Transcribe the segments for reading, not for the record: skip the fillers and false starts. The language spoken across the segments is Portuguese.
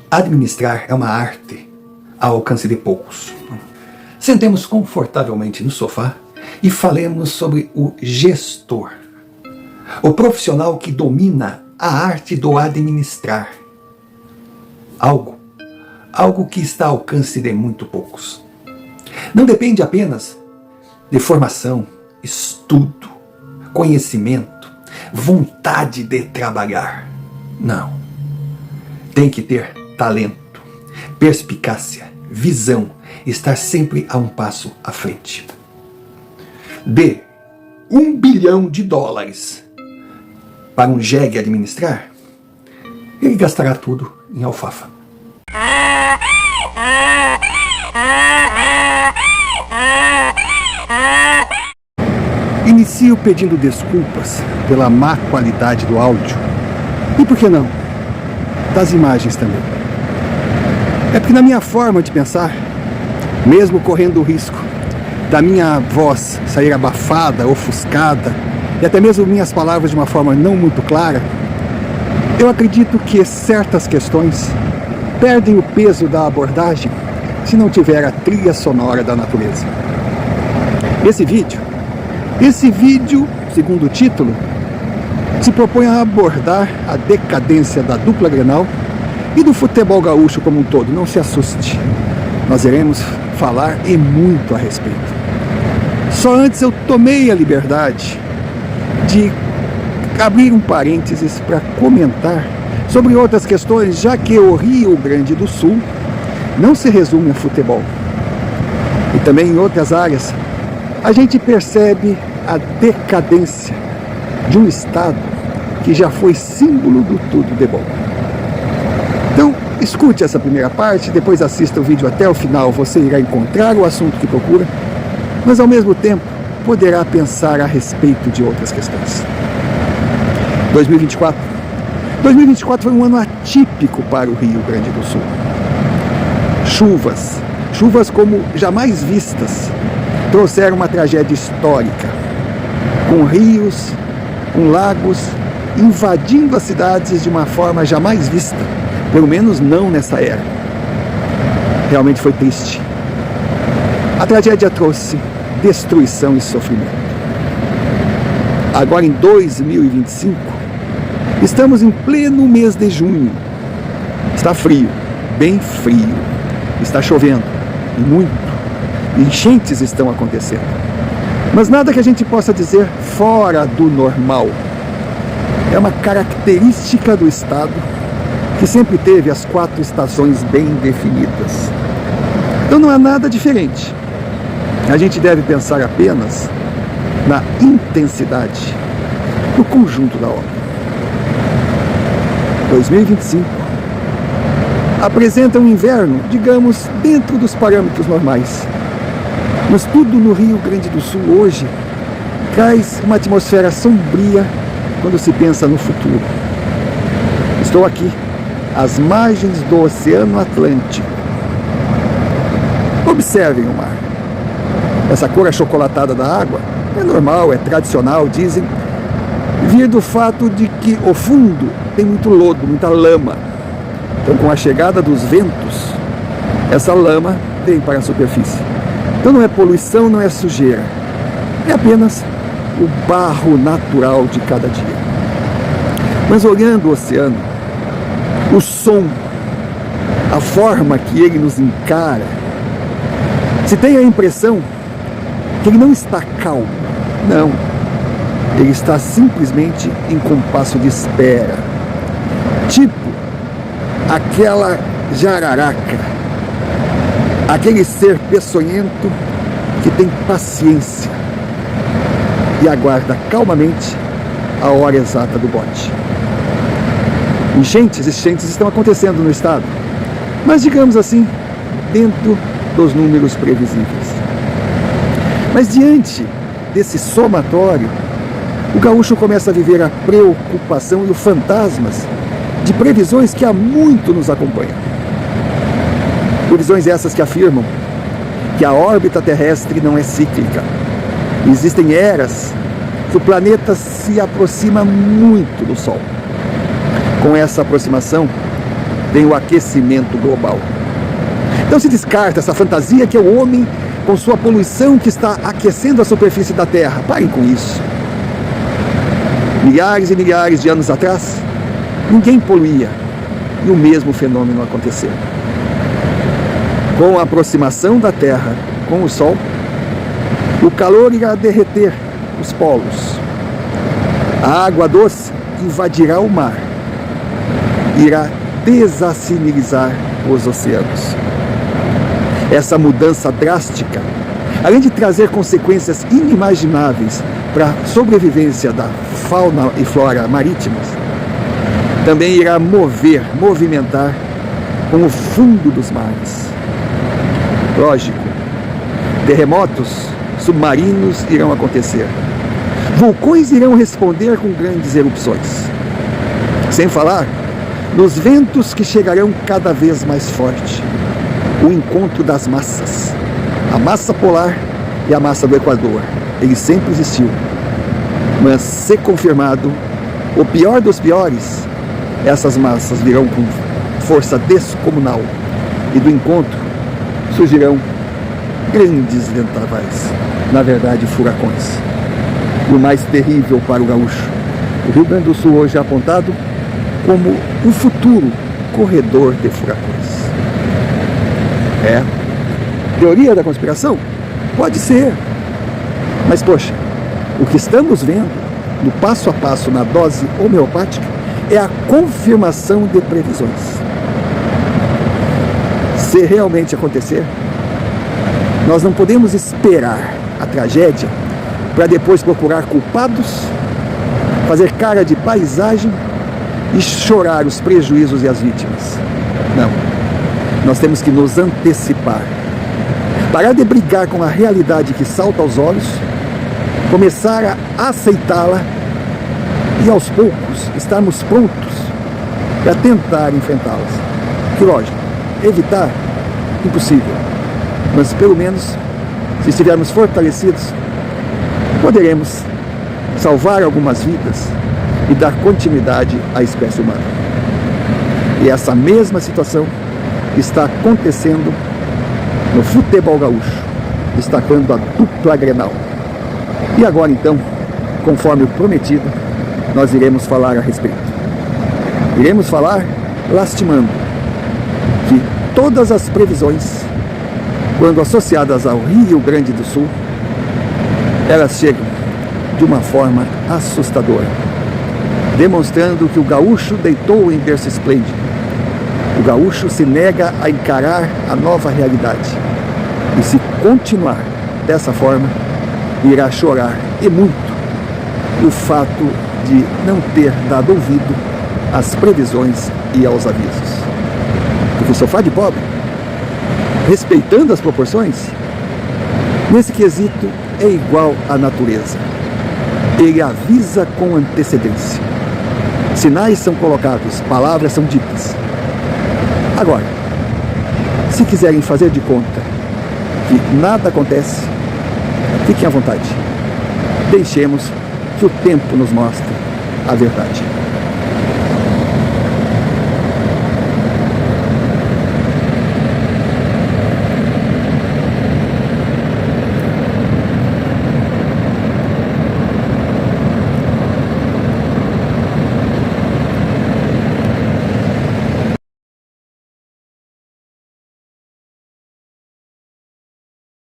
Administrar é uma arte ao alcance de poucos. Sentemos confortavelmente no sofá e falemos sobre o gestor, o profissional que domina a arte do administrar. Algo que está ao alcance de muito poucos. Não depende apenas de formação, estudo, conhecimento, vontade de trabalhar. Não. Tem que ter talento, perspicácia, visão, estar sempre a um passo à frente. De $1 bilhão para um jegue administrar, ele gastará tudo em alfafa. Inicio pedindo desculpas pela má qualidade do áudio. E por que não? Das imagens também. É porque na minha forma de pensar, mesmo correndo o risco da minha voz sair abafada, ofuscada, e até mesmo minhas palavras de uma forma não muito clara, eu acredito que certas questões perdem o peso da abordagem se não tiver a trilha sonora da natureza. Esse vídeo, segundo o título, se propõe a abordar a decadência da dupla Grenal e do futebol gaúcho como um todo. Não se assuste, nós iremos falar e muito a respeito. Só antes eu tomei a liberdade de abrir um parênteses para comentar sobre outras questões, já que o Rio Grande do Sul não se resume a futebol. E também em outras áreas, a gente percebe a decadência de um estado que já foi símbolo do tudo de bom. Então, escute essa primeira parte, depois assista o vídeo até o final, você irá encontrar o assunto que procura, mas ao mesmo tempo poderá pensar a respeito de outras questões. 2024 foi um ano atípico para o Rio Grande do Sul. Chuvas como jamais vistas, trouxeram uma tragédia histórica, com rios, com lagos, invadindo as cidades de uma forma jamais vista, pelo menos não nessa era. Realmente foi triste. A tragédia trouxe destruição e sofrimento. Agora em 2025, estamos em pleno mês de junho. Está frio, bem frio. Está chovendo, e muito. Enchentes estão acontecendo. Mas nada que a gente possa dizer fora do normal. É uma característica do estado que sempre teve as 4 estações bem definidas. Então não é nada diferente. A gente deve pensar apenas na intensidade do conjunto da obra. 2025 apresenta um inverno, digamos, dentro dos parâmetros normais. Mas tudo no Rio Grande do Sul hoje traz uma atmosfera sombria quando se pensa no futuro. Estou aqui, às margens do Oceano Atlântico. Observem o mar. Essa cor achocolatada da água é normal, é tradicional, dizem, vir do fato de que o fundo tem muito lodo, muita lama. Então, com a chegada dos ventos, essa lama vem para a superfície. Então não é poluição, não é sujeira. É apenas o barro natural de cada dia. Mas olhando o oceano, o som, a forma que ele nos encara, se tem a impressão que ele não está calmo. Não. Ele está simplesmente em compasso de espera. Tipo aquela jararaca, aquele ser peçonhento que tem paciência e aguarda calmamente a hora exata do bote. Enchentes estão acontecendo no estado, mas digamos assim, dentro dos números previsíveis. Mas diante desse somatório, o gaúcho começa a viver a preocupação e os fantasmas de previsões que há muito nos acompanham. Previsões essas que afirmam que a órbita terrestre não é cíclica. Existem eras que o planeta se aproxima muito do Sol. Com essa aproximação, vem o aquecimento global. Então se descarta essa fantasia que é o homem, com sua poluição, que está aquecendo a superfície da Terra. Parem com isso. Milhares e milhares de anos atrás, ninguém poluía e o mesmo fenômeno aconteceu. Com a aproximação da Terra com o Sol, o calor irá derreter os polos. A água doce invadirá o mar, irá desacidificar os oceanos. Essa mudança drástica, além de trazer consequências inimagináveis para a sobrevivência da fauna e flora marítimas, também irá movimentar com o fundo dos mares. Lógico, terremotos submarinos irão acontecer. Vulcões irão responder com grandes erupções. Sem falar nos ventos que chegarão cada vez mais forte. O encontro das massas. A massa polar e a massa do Equador. Ele sempre existiu. Mas, se confirmado, o pior dos piores, essas massas virão com força descomunal. E do encontro surgirão grandes vendavais. Na verdade, furacões. E o mais terrível para o gaúcho, o Rio Grande do Sul hoje é apontado como um futuro corredor de furacões. Teoria da conspiração? Pode ser. Mas, poxa, o que estamos vendo no passo a passo na dose homeopática é a confirmação de previsões. Se realmente acontecer, nós não podemos esperar a tragédia para depois procurar culpados, fazer cara de paisagem e chorar os prejuízos e as vítimas. Não. Nós temos que nos antecipar. Parar de brigar com a realidade que salta aos olhos, começar a aceitá-la e, aos poucos, estarmos prontos para tentar enfrentá-las. Que, lógico, evitar, impossível. Mas, pelo menos, se estivermos fortalecidos, poderemos salvar algumas vidas e dar continuidade à espécie humana. E essa mesma situação está acontecendo no futebol gaúcho, destacando a dupla Grenal. E agora, então, conforme o prometido, nós iremos falar a respeito. Iremos falar lastimando que todas as previsões, quando associadas ao Rio Grande do Sul, elas chegam de uma forma assustadora, demonstrando que o gaúcho deitou em berço esplêndido. O gaúcho se nega a encarar a nova realidade. E se continuar dessa forma, irá chorar, e muito, o fato de não ter dado ouvido às previsões e aos avisos. Porque o sofá de pobre, respeitando as proporções, nesse quesito é igual à natureza. Ele avisa com antecedência. Sinais são colocados, palavras são ditas. Agora, se quiserem fazer de conta que nada acontece, fiquem à vontade. Deixemos que o tempo nos mostre a verdade.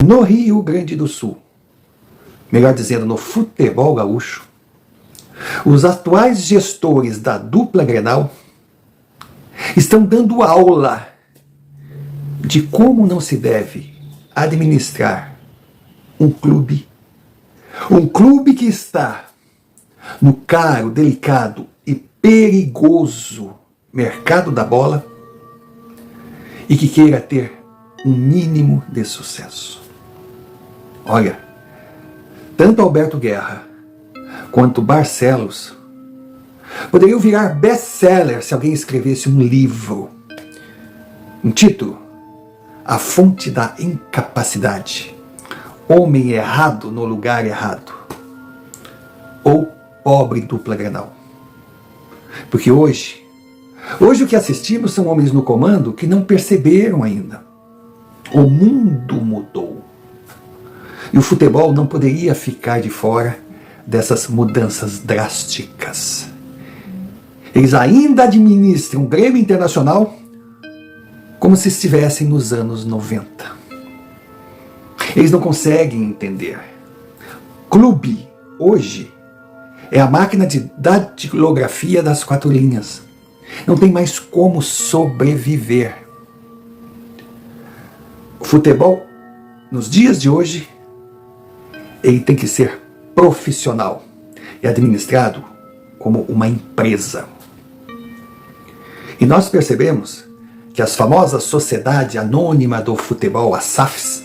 No Rio Grande do Sul, melhor dizendo, no futebol gaúcho, os atuais gestores da dupla Grenal estão dando aula de como não se deve administrar um clube que está no caro, delicado e perigoso mercado da bola e que queira ter um mínimo de sucesso. Olha, tanto Alberto Guerra quanto Barcelos poderiam virar best-seller se alguém escrevesse um livro. Um título: A Fonte da Incapacidade. Homem errado no lugar errado. Ou Pobre Dupla Grenal. Porque hoje, Hoje o que assistimos são homens no comando que não perceberam ainda. O mundo mudou. E o futebol não poderia ficar de fora dessas mudanças drásticas. Eles ainda administram o Grêmio Internacional como se estivessem nos anos 90. Eles não conseguem entender. Clube, hoje, é a máquina de datilografia das 4 linhas. Não tem mais como sobreviver. O futebol, nos dias de hoje, ele tem que ser profissional e administrado como uma empresa. E nós percebemos que as famosas Sociedade Anônima do Futebol, as SAFs,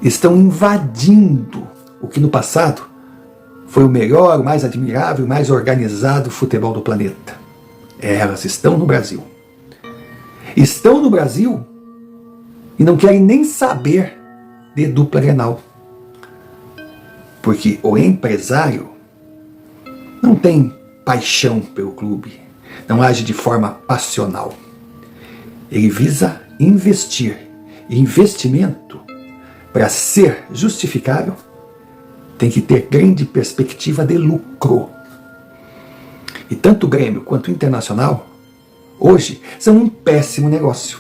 estão invadindo o que no passado foi o melhor, o mais admirável, o mais organizado futebol do planeta. Elas estão no Brasil. Estão no Brasil e não querem nem saber de dupla Grenal. Porque o empresário não tem paixão pelo clube, não age de forma passional. Ele visa investir. E investimento, para ser justificável, tem que ter grande perspectiva de lucro. E tanto o Grêmio quanto o Internacional, hoje, são um péssimo negócio.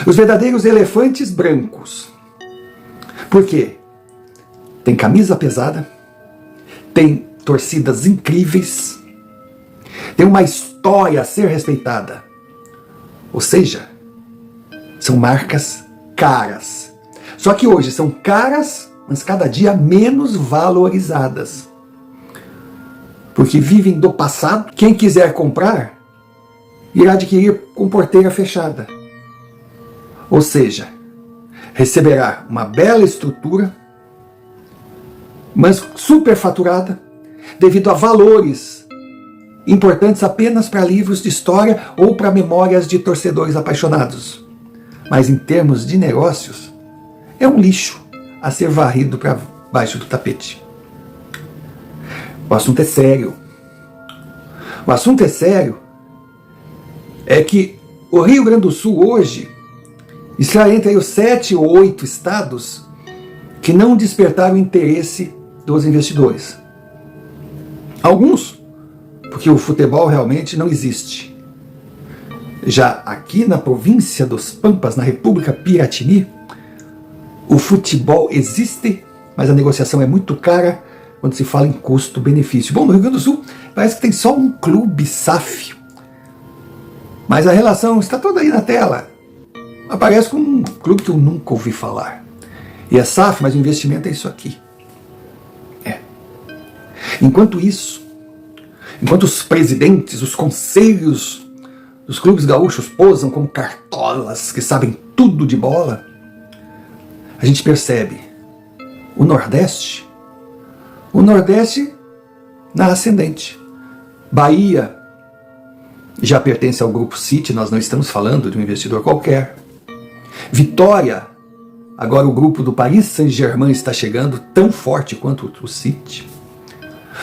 Os verdadeiros elefantes brancos. Por quê? Tem camisa pesada, tem torcidas incríveis, tem uma história a ser respeitada. Ou seja, são marcas caras. Só que hoje são caras, mas cada dia menos valorizadas. Porque vivem do passado. Quem quiser comprar, irá adquirir com porteira fechada. Ou seja, receberá uma bela estrutura, mas superfaturada, devido a valores importantes apenas para livros de história ou para memórias de torcedores apaixonados. Mas em termos de negócios, é um lixo a ser varrido para baixo do tapete. O assunto é sério. O assunto é sério é que o Rio Grande do Sul hoje está entre os 7 ou 8 estados que não despertaram o interesse dos investidores. Alguns, porque o futebol realmente não existe. Já aqui na província dos Pampas, na República Piratini, o futebol existe, mas a negociação é muito cara quando se fala em custo-benefício. Bom, no Rio Grande do Sul parece que tem só um clube SAF, mas a relação está toda aí na tela. Aparece com um clube que eu nunca ouvi falar. E é SAF, mas o investimento é isso aqui. Enquanto isso, enquanto os presidentes, os conselhos dos clubes gaúchos posam como cartolas que sabem tudo de bola, a gente percebe o Nordeste na ascendente. Bahia já pertence ao Grupo City, nós não estamos falando de um investidor qualquer. Vitória, agora o grupo do Paris Saint-Germain está chegando tão forte quanto o City.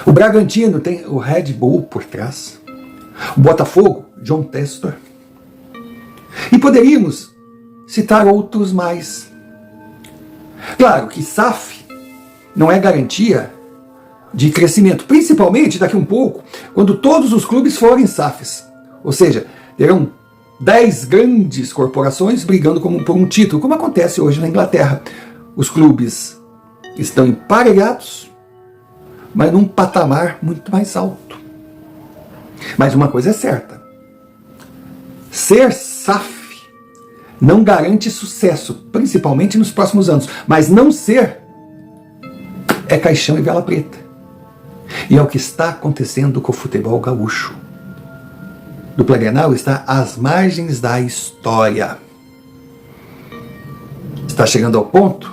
O Bragantino tem o Red Bull por trás. O Botafogo, John Textor. E poderíamos citar outros mais. Claro que SAF não é garantia de crescimento, principalmente daqui a um pouco, quando todos os clubes forem SAFs. Ou seja, terão 10 grandes corporações brigando por um título, como acontece hoje na Inglaterra. Os clubes estão emparelhados, mas num patamar muito mais alto. Mas uma coisa é certa: ser SAF não garante sucesso, principalmente nos próximos anos. Mas não ser é caixão e vela preta. E é o que está acontecendo com o futebol gaúcho. Dupla Grenal está às margens da história. Está chegando ao ponto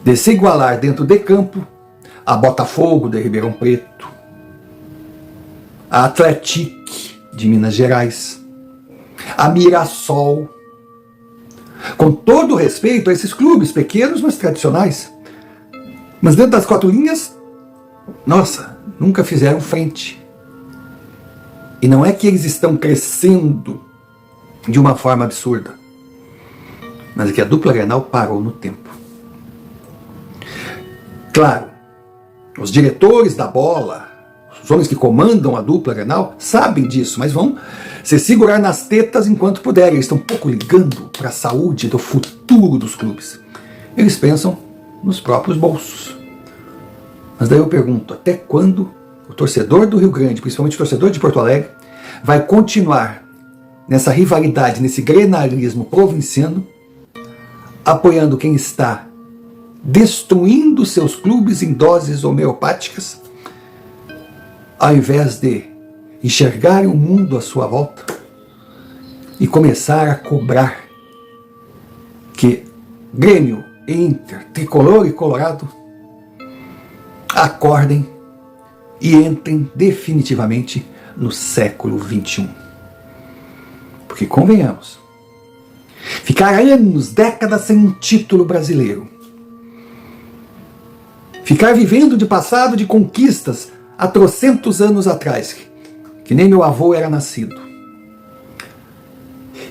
de se igualar dentro de campo a Botafogo de Ribeirão Preto, a Atlético de Minas Gerais, a Mirassol. Com todo respeito a esses clubes pequenos, mas tradicionais. Mas dentro das 4 linhas, nossa, nunca fizeram frente. E não é que eles estão crescendo de uma forma absurda, mas é que a dupla Grenal parou no tempo. Claro, os diretores da bola, os homens que comandam a dupla Grenal, sabem disso, mas vão se segurar nas tetas enquanto puderem. Eles estão um pouco ligando para a saúde do futuro dos clubes. Eles pensam nos próprios bolsos. Mas daí eu pergunto, até quando o torcedor do Rio Grande, principalmente o torcedor de Porto Alegre, vai continuar nessa rivalidade, nesse grenalismo provinciano, apoiando quem está destruindo seus clubes em doses homeopáticas, ao invés de enxergarem o mundo à sua volta e começar a cobrar que Grêmio, Inter, Tricolor e Colorado acordem e entrem definitivamente no século XXI. Porque, convenhamos, ficar anos, décadas sem um título brasileiro, ficar vivendo de passado, de conquistas há trocentos anos atrás, que nem meu avô era nascido,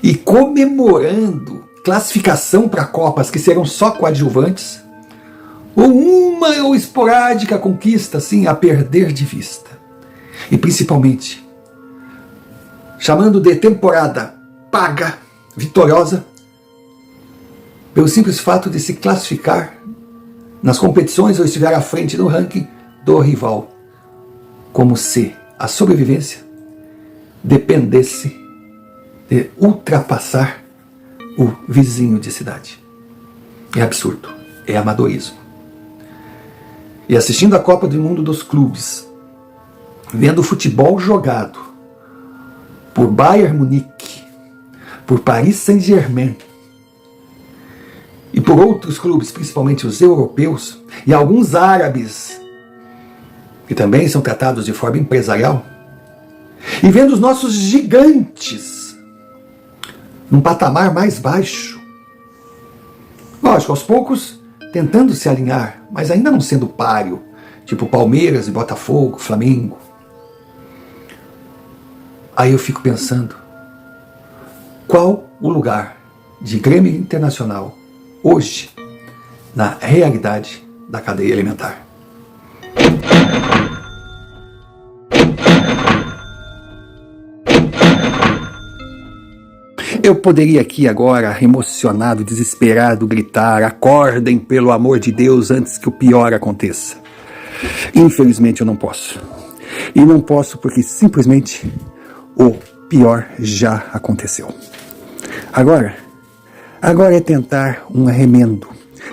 e comemorando classificação para Copas que serão só coadjuvantes, ou uma ou esporádica conquista, assim, a perder de vista. E principalmente, chamando de temporada paga, vitoriosa, pelo simples fato de se classificar nas competições ou estiver à frente no ranking do rival, como se a sobrevivência dependesse de ultrapassar o vizinho de cidade. É absurdo, é amadorismo. E assistindo a Copa do Mundo dos clubes, vendo o futebol jogado por Bayern Munique, por Paris Saint-Germain e por outros clubes, principalmente os europeus e alguns árabes, que também são tratados de forma empresarial, e vendo os nossos gigantes num patamar mais baixo, lógico, aos poucos tentando se alinhar, mas ainda não sendo páreo, tipo Palmeiras e Botafogo, Flamengo. Aí eu fico pensando, qual o lugar de Grêmio Internacional hoje na realidade da cadeia alimentar? Eu poderia aqui agora, emocionado, desesperado, gritar: acordem, pelo amor de Deus, antes que o pior aconteça. Infelizmente eu não posso. E não posso porque simplesmente o pior já aconteceu. Agora é tentar um remendo.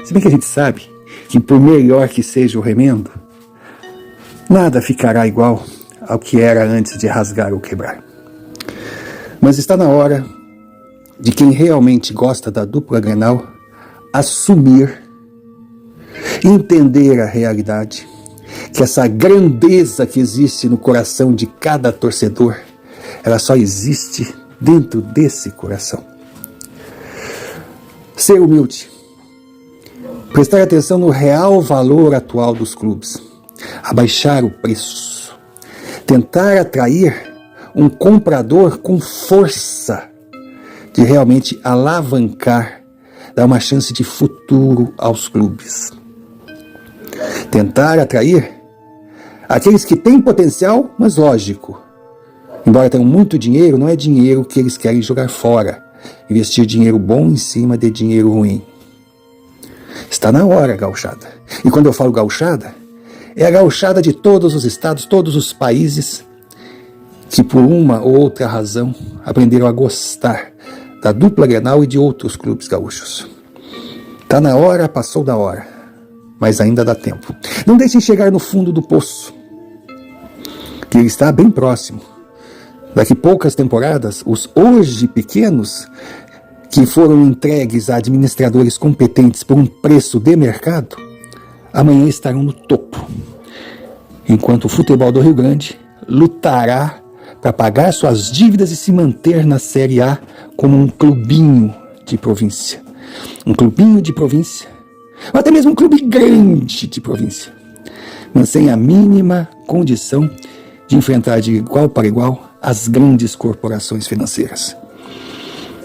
Se bem que a gente sabe que por melhor que seja o remendo, nada ficará igual ao que era antes de rasgar ou quebrar. Mas está na hora de quem realmente gosta da dupla Grenal assumir, entender a realidade, que essa grandeza que existe no coração de cada torcedor, ela só existe dentro desse coração. Ser humilde, prestar atenção no real valor atual dos clubes, abaixar o preço, tentar atrair um comprador com força, de realmente alavancar, dar uma chance de futuro aos clubes. Tentar atrair aqueles que têm potencial, mas lógico, embora tenham muito dinheiro, não é dinheiro que eles querem jogar fora, investir dinheiro bom em cima de dinheiro ruim. Está na hora, gauchada. E quando eu falo gauchada, é a gauchada de todos os estados, todos os países que por uma ou outra razão aprenderam a gostar da dupla Grenal e de outros clubes gaúchos. Está na hora, passou da hora, mas ainda dá tempo. Não deixem chegar no fundo do poço, que ele está bem próximo. Daqui poucas temporadas, os hoje pequenos, que foram entregues a administradores competentes por um preço de mercado, amanhã estarão no topo, enquanto o futebol do Rio Grande lutará para pagar suas dívidas e se manter na Série A como um clubinho de província. Um clubinho de província, ou até mesmo um clube grande de província, mas sem a mínima condição de enfrentar de igual para igual as grandes corporações financeiras.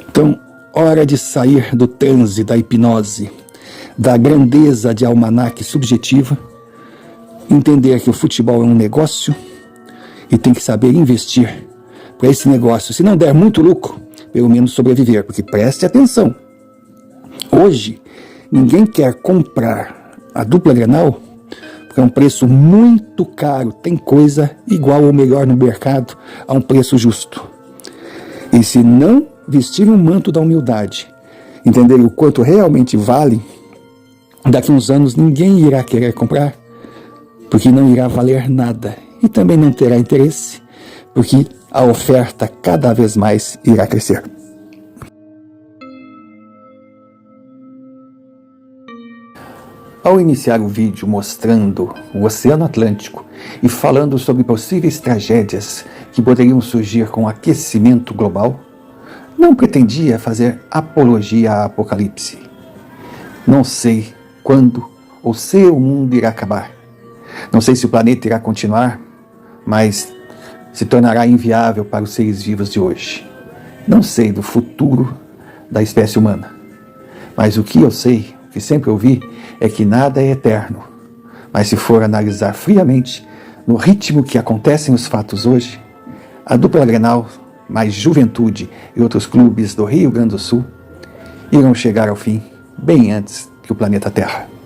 Então, hora de sair do transe da hipnose, da grandeza de almanaque subjetiva, entender que o futebol é um negócio e tem que saber investir para esse negócio. Se não der muito lucro, pelo menos sobreviver, porque preste atenção. Hoje, ninguém quer comprar a dupla Grenal porque é um preço muito caro. Tem coisa igual ou melhor no mercado a um preço justo. E se não vestir um manto da humildade, entender o quanto realmente vale, daqui a uns anos ninguém irá querer comprar, porque não irá valer nada. E também não terá interesse, porque a oferta cada vez mais irá crescer. Ao iniciar o vídeo mostrando o Oceano Atlântico e falando sobre possíveis tragédias que poderiam surgir com o aquecimento global, não pretendia fazer apologia ao apocalipse. Não sei quando ou se o mundo irá acabar. Não sei se o planeta irá continuar, mas se tornará inviável para os seres vivos de hoje. Não sei do futuro da espécie humana, mas o que eu sei, o que sempre ouvi, é que nada é eterno. Mas se for analisar friamente, no ritmo que acontecem os fatos hoje, a dupla Grenal, mais Juventude e outros clubes do Rio Grande do Sul irão chegar ao fim bem antes que o planeta Terra.